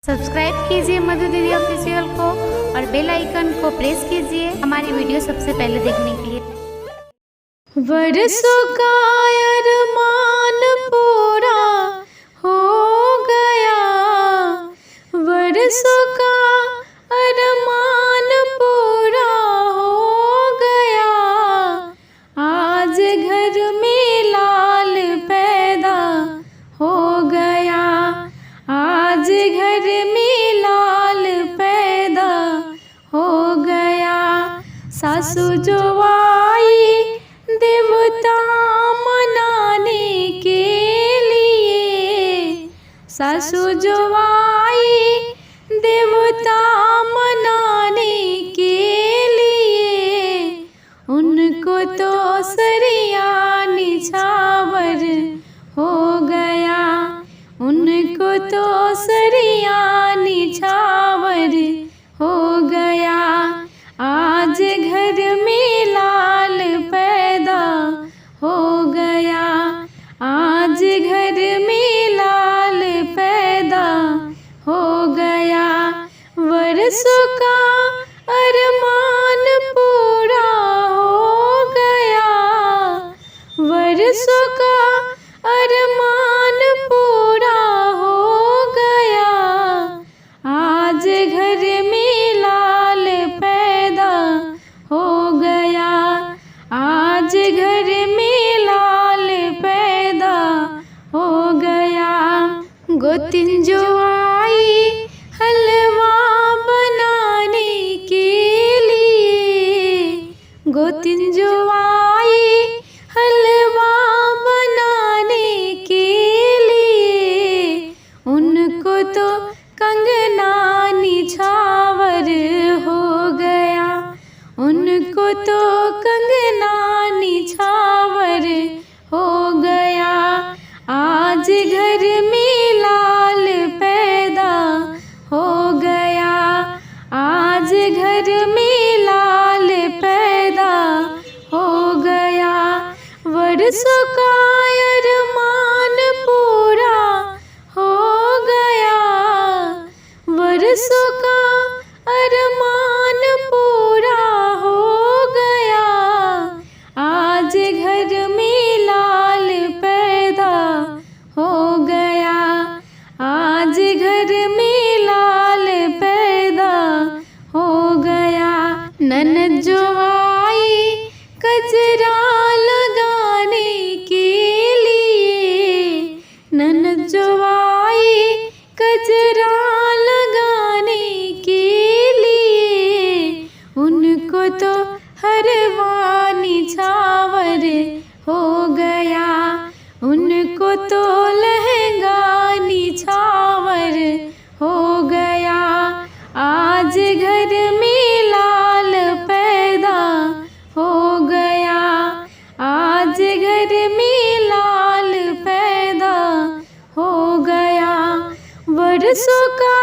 Subscribe कीजिए मधु दीदी official को और बेल आइकन को प्रेस कीजिए हमारी वीडियो सबसे पहले देखने के लिए। वर्षों का अरमान पूरा हो गया, वर्षों का अरमान पूरा हो गया। आज घर में लाल पैदा हो गया, आज घर में लाल पैदा हो गया। सासू जो आई देवता मनाने के लिए, सासू जो आई देवता मनाने के लिए, उनको तो सरिया निछावर हो गया, उनको तो सरिया निछावर हो गया। आज घर में लाल पैदा हो गया, आज घर में लाल पैदा हो गया। वर्षों का अरमान पूरा हो गया, वर्षों का अरमान पूरा हो गया। आज घर में लाल पैदा हो गया, आज घर में लाल पैदा हो गया। गोतिन जो आई हलवा बनाने के लिए, गोतिन जो आई हलवा बनाने के लिए, उनको तो कंगना निछावर हो गया, उनको तो कंगना निछावर हो गया। आज घर में लाल पैदा हो गया, आज घर में लाल पैदा हो गया। वर्षों का अरमान पूरा हो गया, वर्षों का अरमान पूरा हो गया। आज घर में लाल पैदा हो गया, आज घर में लाल पैदा हो गया। ननद जो आई कजरा लगाने के लिए, ननद जो आई कजरा लगाने के लिए, उनको तो हरवा निछावर हो गया, उनको तो लहंगा निछावर हो गया। आज घर में लाल पैदा हो गया, आज घर में लाल पैदा हो गया। वर्षों का